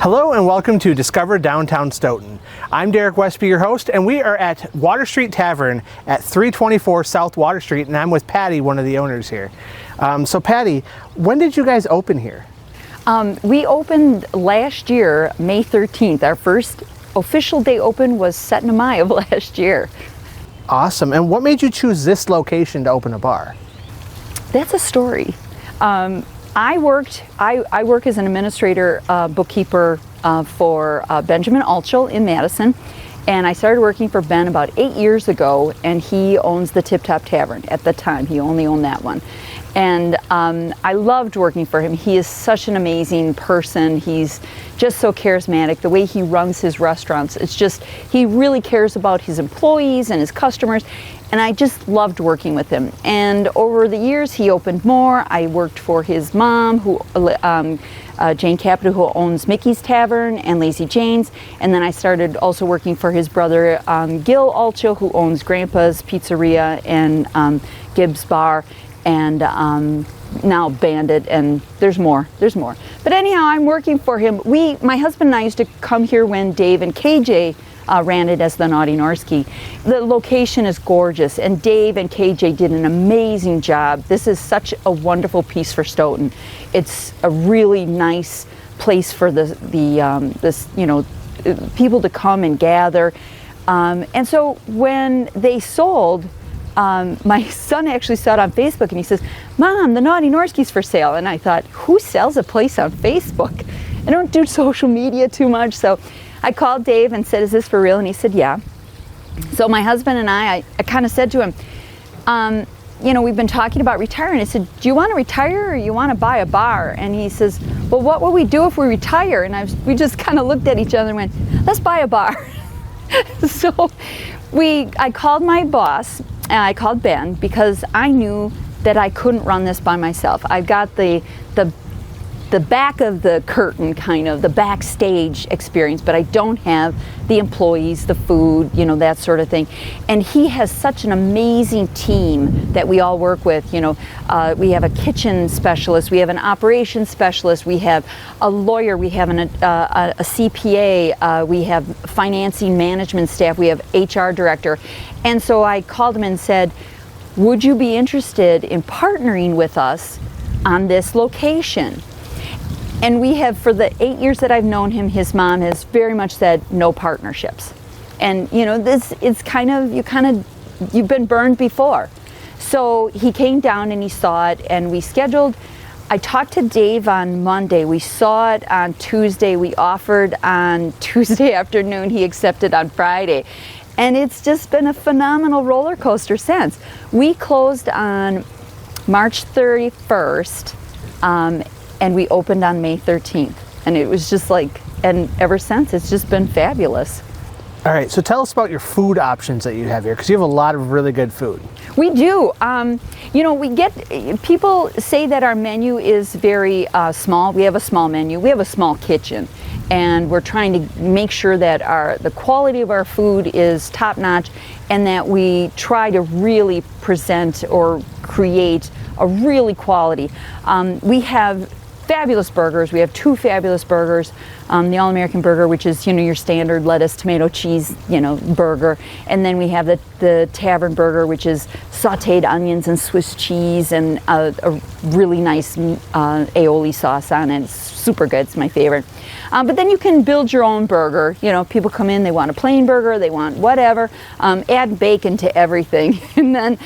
Hello and welcome to Discover Downtown Stoughton. I'm Derek Westby, your host, and we are at Water Street Tavern at 324 South Water Street, and I'm with Patty, one of the owners here. So Patty, when did you guys open here? We opened last year, May 13th. Our first official day open was set in May of last year. Awesome. And what made you choose this location to open a bar? That's a story. I work as an administrator, bookkeeper for Benjamin Altschul in Madison, and I started working for Ben about 8 years ago, and he owns the Tip Top Tavern. At the time, he only owned that one. And I loved working for him. He is such an amazing person. He's just so charismatic. The way he runs his restaurants, it's just, he really cares about his employees and his customers. And I just loved working with him. And over the years, he opened more. I worked for his mom, Jane Capita, who owns Mickey's Tavern and Lazy Jane's. And then I started also working for his brother, Gil Altschul, who owns Grandpa's Pizzeria and Gibbs Bar. And now Bandit, and there's more. But anyhow, I'm working for him. My husband and I used to come here when Dave and KJ ran it as the Naughty Norski. The location is gorgeous, and Dave and KJ did an amazing job. This is such a wonderful piece for Stoughton. It's a really nice place for people to come and gather. And so when they sold, my son actually saw it on Facebook and he says, "Mom, the Naughty Norski's for sale." And I thought, who sells a place on Facebook? I don't do social media too much. So I called Dave and said, "Is this for real?" And he said, "Yeah." So my husband and I kind of said to him, we've been talking about retiring. I said, "Do you want to retire or you want to buy a bar?" And he says, "Well, what will we do if we retire?" And we just kind of looked at each other and went, "Let's buy a bar." So I called my boss. I called Ben because I knew that I couldn't run this by myself. I've got the back of the curtain, kind of the backstage experience, but I don't have the employees, the food, that sort of thing. And he has such an amazing team that we all work with. We have a kitchen specialist, we have an operations specialist, we have a lawyer, we have a CPA, we have financing management staff, we have HR director. And so I called him and said, "Would you be interested in partnering with us on this location?" And we have, for the 8 years that I've known him, his mom has very much said no partnerships. And you've been burned before. So he came down and he saw it, and we scheduled. I talked to Dave on Monday. We saw it on Tuesday. We offered on Tuesday afternoon. He accepted on Friday. And it's just been a phenomenal roller coaster since. We closed on March 31st. And we opened on May 13th. And it was just and ever since, it's just been fabulous. All right, so tell us about your food options that you have here, because you have a lot of really good food. We do. People say that our menu is very small. We have a small menu. We have a small kitchen. And we're trying to make sure that the quality of our food is top notch, and that we try to really present or create a really quality. We have fabulous burgers. We have two fabulous burgers. The All-American burger, which is, your standard lettuce, tomato, cheese, burger. And then we have the Tavern burger, which is sauteed onions and Swiss cheese and a really nice aioli sauce on it. It's super good. It's my favorite. But then you can build your own burger. People come in, they want a plain burger, they want whatever. Add bacon to everything. And then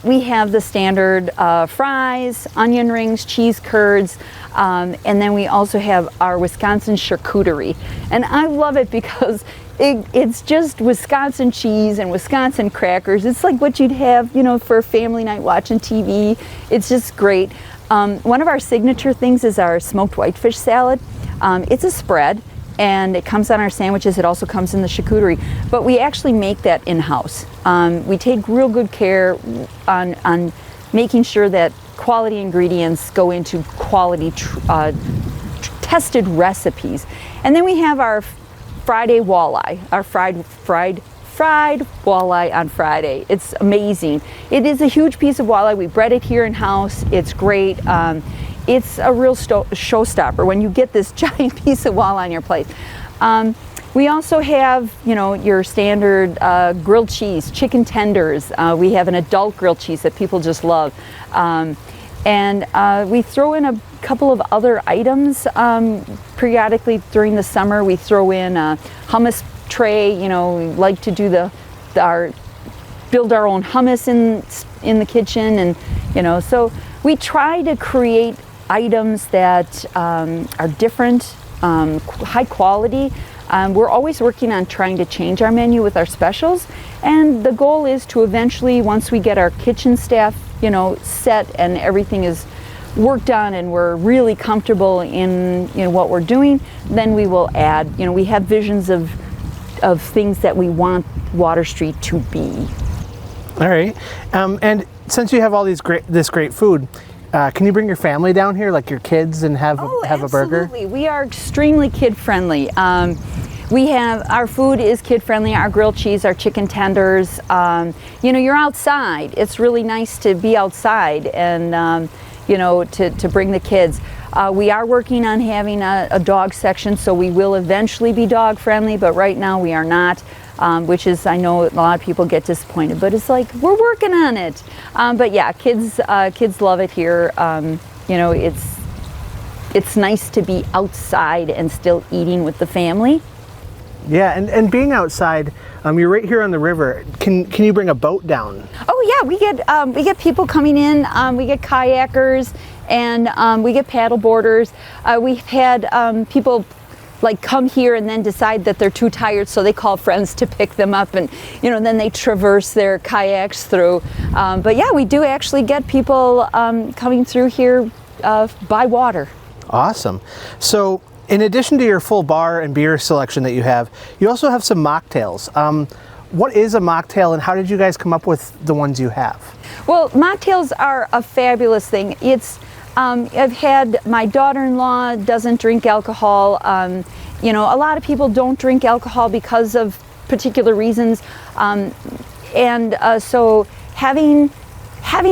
we have the standard fries, onion rings, cheese curds, and then we also have our Wisconsin charcuterie. And I love it because it's just Wisconsin cheese and Wisconsin crackers. It's like what you'd have, for a family night watching TV. It's just great. One of our signature things is our smoked whitefish salad. It's a spread, and it comes on our sandwiches. It also comes in the charcuterie, but we actually make that in-house. We take real good care on making sure that quality ingredients go into quality tested recipes. And then we have our Friday walleye, our fried walleye on Friday. It's amazing. It is a huge piece of walleye. We bred it here in-house. It's great. it's a real showstopper when you get this giant piece of wall on your plate. We also have, you know, your standard grilled cheese, chicken tenders. We have an adult grilled cheese that people just love. And we throw in a couple of other items periodically during the summer. We throw in a hummus tray. You know, we like to do build our own hummus in the kitchen, and you know, so we try to create items that are different, high quality. We're always working on trying to change our menu with our specials, and the goal is to eventually, once we get our kitchen staff, you know, set and everything is worked on and we're really comfortable in, you know, what we're doing, then we will add, you know, we have visions of things that we want Water Street to be. All right, and since you have all this great food, can you bring your family down here, like your kids, and have a burger? Absolutely. We are extremely kid friendly. We have, our food is kid friendly, our grilled cheese, our chicken tenders. You know, you're outside. It's really nice to be outside and, you know, to bring the kids. We are working on having a dog section, so we will eventually be dog friendly, but right now we are not. Which is, I know a lot of people get disappointed, but it's like, we're working on it. But yeah, kids love it here. You know, it's nice to be outside and still eating with the family. Yeah, and being outside, you're right here on the river. Can you bring a boat down? Oh yeah, we get people coming in. We get kayakers, and we get paddle boarders. We've had people like come here and then decide that they're too tired, so they call friends to pick them up, and you know, then they traverse their kayaks through. But yeah, we do actually get people coming through here by water. Awesome. So in addition to your full bar and beer selection that you also have some mocktails. What is a mocktail, and how did you guys come up with the ones you have? Well, mocktails are a fabulous thing. It's I've had, my daughter-in-law doesn't drink alcohol. You know, a lot of people don't drink alcohol because of particular reasons. So having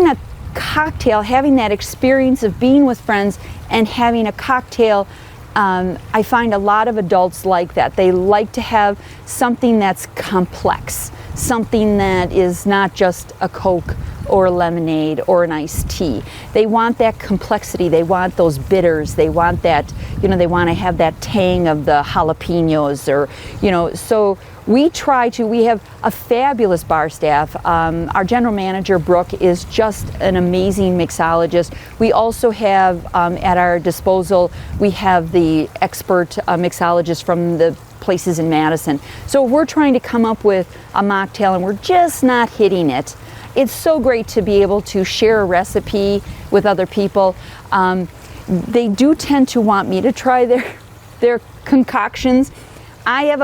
a cocktail, having that experience of being with friends and having a cocktail, I find a lot of adults like that. They like to have something that's complex, something that is not just a Coke or a lemonade or an iced tea. They want that complexity. They want those bitters. They want that, you know, they want to have that tang of the jalapenos, or, you know, so we have a fabulous bar staff. Our general manager, Brooke, is just an amazing mixologist. We also have at our disposal, we have the expert mixologist from the places in Madison. So we're trying to come up with a mocktail and we're just not hitting it. It's so great to be able to share a recipe with other people. They do tend to want me to try their concoctions. I have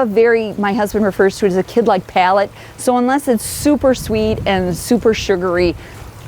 my husband refers to it as a kid-like palate, so unless it's super sweet and super sugary,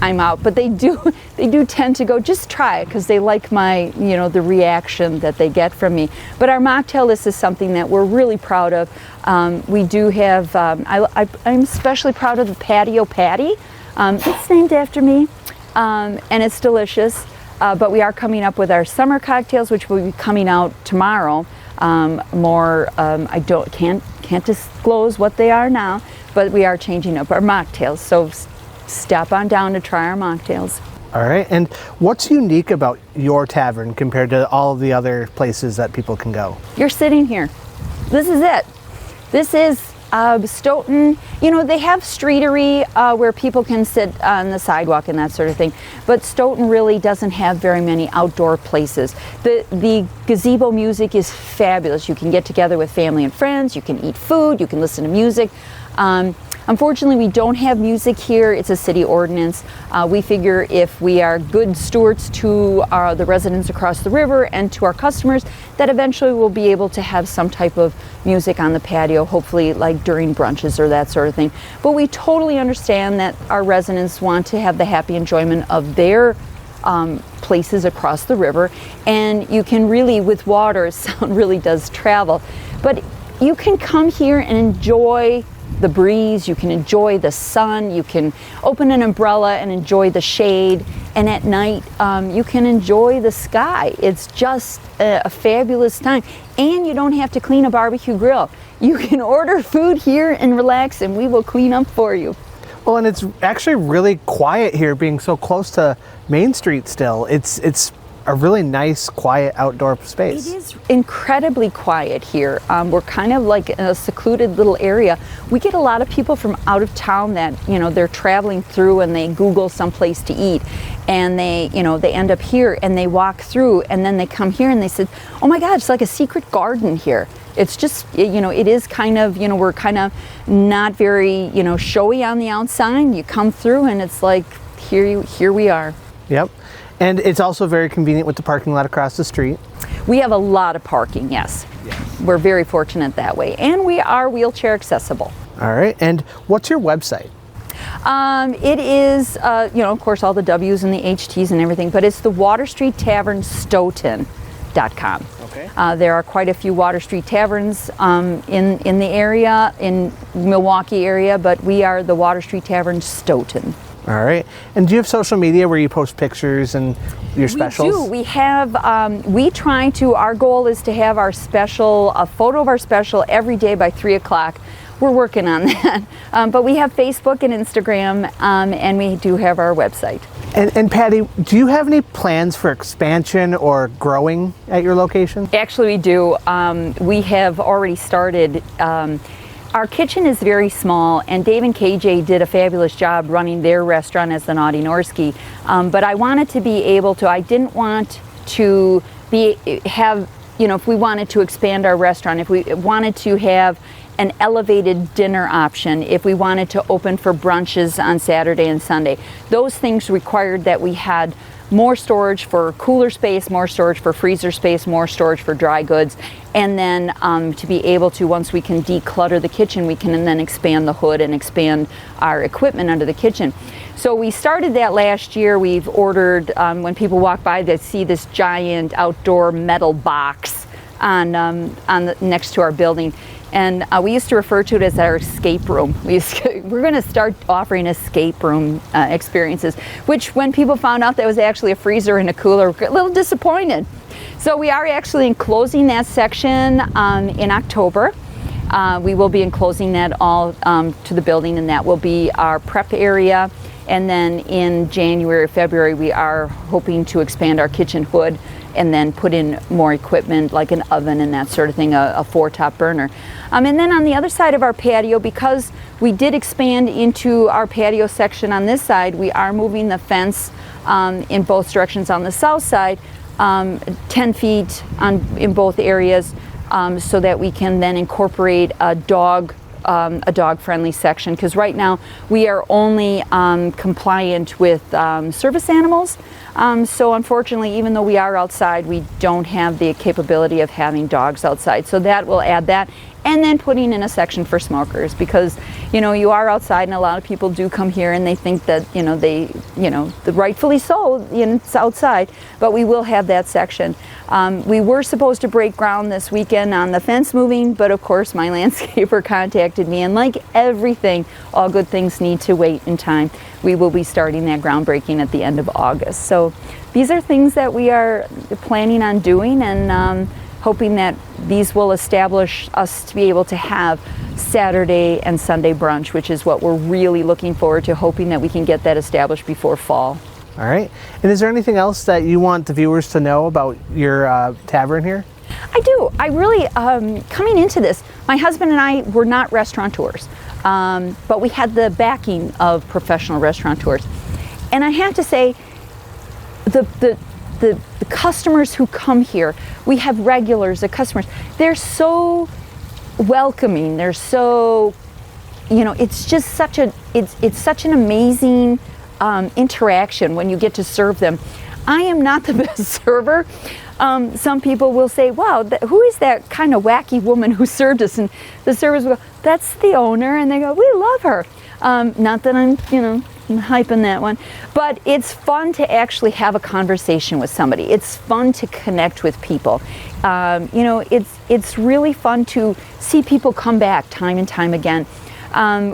I'm out. But they do tend to go, just try it, because they like my, you know, the reaction that they get from me. But our mocktail list is something that we're really proud of. We do have, I'm especially proud of the Patio Patty. It's named after me, and it's delicious. But we are coming up with our summer cocktails, which will be coming out tomorrow. I can't disclose what they are now, but we are changing up our mocktails. So stop on down to try our mocktails. All right, and what's unique about your tavern compared to all of the other places that people can go? You're sitting here. This is it. This is Stoughton. You know, they have streetery where people can sit on the sidewalk and that sort of thing, but Stoughton really doesn't have very many outdoor places. The gazebo music is fabulous. You can get together with family and friends, you can eat food, you can listen to music. Unfortunately, we don't have music here. It's a city ordinance. We figure if we are good stewards to the residents across the river and to our customers, that eventually we'll be able to have some type of music on the patio, hopefully like during brunches or that sort of thing. But we totally understand that our residents want to have the happy enjoyment of their places across the river. And you can really, with water, sound really does travel. But you can come here and enjoy the breeze, you can enjoy the sun, you can open an umbrella and enjoy the shade, and at night you can enjoy the sky. It's just a fabulous time, and you don't have to clean a barbecue grill. You can order food here and relax, and we will clean up for you. Well, and it's actually really quiet here, being so close to Main Street still. It's a really nice, quiet outdoor space. It is incredibly quiet here. We're kind of like in a secluded little area. We get a lot of people from out of town that, they're traveling through and they Google someplace to eat, and they end up here and they walk through, and then they come here and they said, oh my God, it's like a secret garden here. It's just, it is kind of, we're kind of not very, showy on the outside. You come through and it's like, here we are. Yep. And it's also very convenient with the parking lot across the street. We have a lot of parking, yes. We're very fortunate that way. And we are wheelchair accessible. All right. And what's your website? It is, of course, all the W's and the HT's and everything, but it's the Water Street Tavern Stoughton.com. Okay. There are quite a few Water Street Taverns in the area, in Milwaukee area, but we are the Water Street Tavern Stoughton. All right. And do you have social media where you post pictures and your specials? We do. We have, our goal is to have our special, a photo of our special every day by 3 o'clock. We're working on that. But we have Facebook and Instagram, and we do have our website. And Patty, do you have any plans for expansion or growing at your location? Actually, we do. We have already started. Our kitchen is very small, and Dave and KJ did a fabulous job running their restaurant as the Naughty Norski. But I wanted to be able to, I didn't want to if we wanted to expand our restaurant, if we wanted to have an elevated dinner option, if we wanted to open for brunches on Saturday and Sunday, those things required that we had more storage for cooler space, more storage for freezer space, more storage for dry goods, and then to be able to, once we can declutter the kitchen, we can then expand the hood and expand our equipment under the kitchen. So we started that last year. We've ordered, when people walk by, they see this giant outdoor metal box next to our building. And we used to refer to it as our escape room. We're going to start offering escape room experiences, which when people found out that was actually a freezer and a cooler, were a little disappointed. So we are actually enclosing that section in October. We will be enclosing that all to the building, and that will be our prep area. And then in January or February, we are hoping to expand our kitchen hood and then put in more equipment like an oven and that sort of thing, a 4-top burner. And then on the other side of our patio, because we did expand into our patio section on this side, we are moving the fence in both directions on the south side, 10 feet in both areas, so that we can then incorporate a dog-friendly section, because right now we are only compliant with service animals. So unfortunately, even though we are outside, we don't have the capability of having dogs outside. So that will add that. And then putting in a section for smokers, because you are outside, and a lot of people do come here and they think that rightfully so, it's outside, but we will have that section. We were supposed to break ground this weekend on the fence moving, but of course my landscaper contacted me, and like everything, all good things need to wait in time. We will be starting that groundbreaking at the end of August. So these are things that we are planning on doing, and hoping that these will establish us to be able to have Saturday and Sunday brunch, which is what we're really looking forward to, hoping that we can get that established before fall. All right. And is there anything else that you want the viewers to know about your tavern here? I do. I really, coming into this, my husband and I were not restaurateurs, but we had the backing of professional restaurateurs. And I have to say, the customers who come here, we have regulars, the customers, they're so welcoming, they're so, it's just such an amazing interaction when you get to serve them. I am not the best server. Some people will say, wow, who is that kind of wacky woman who served us? And the servers will go, that's the owner. And they go, we love her. Not that I'm hyping that one, but it's fun to actually have a conversation with somebody. It's fun to connect with people. It's really fun to see people come back time and time again.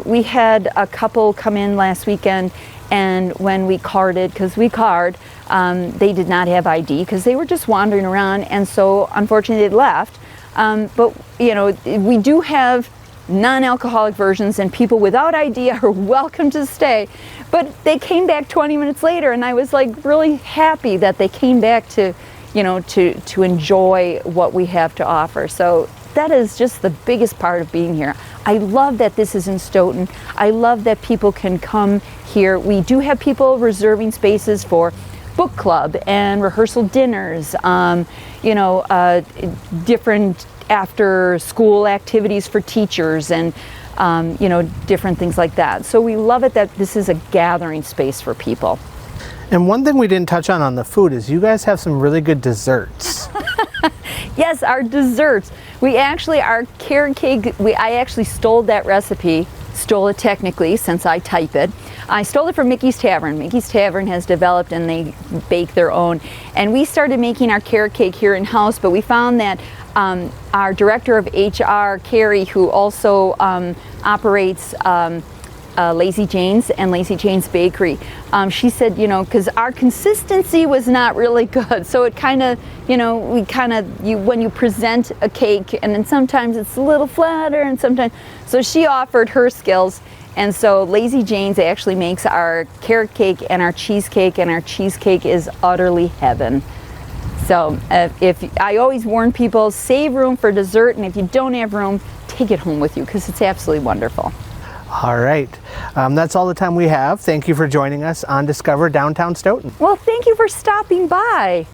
We had a couple come in last weekend, and when we carded, because we card, they did not have ID because they were just wandering around, and so unfortunately they left. But you know, we do have non-alcoholic versions, and people without ID are welcome to stay. But they came back 20 minutes later, and I was like really happy that they came back to, you know, to enjoy what we have to offer. So that is just the biggest part of being here. I love that this is in Stoughton. I love that people can come here. We do have people reserving spaces for book club and rehearsal dinners, you know, different after school activities for teachers, and you know, different things like that. So we love it that this is a gathering space for people. And one thing we didn't touch on the food is you guys have some really good desserts. Yes, our desserts. We actually, our carrot cake, I actually stole that recipe, stole it technically since I type it. I stole it from Mickey's Tavern. Mickey's Tavern has developed, and they bake their own. And we started making our carrot cake here in-house, but we found that our director of HR, Carrie, who also operates Lazy Jane's and Lazy Jane's Bakery, she said, you know, because our consistency was not really good, so it kind of, you know, we kind of, when you present a cake, and then sometimes it's a little flatter, and sometimes, so she offered her skills, and so Lazy Jane's actually makes our carrot cake and our cheesecake, and our cheesecake is utterly heaven. So if I always warn people, save room for dessert, and if you don't have room, take it home with you, because it's absolutely wonderful. All right, that's all the time we have. Thank you for joining us on Discover Downtown Stoughton. Well, thank you for stopping by.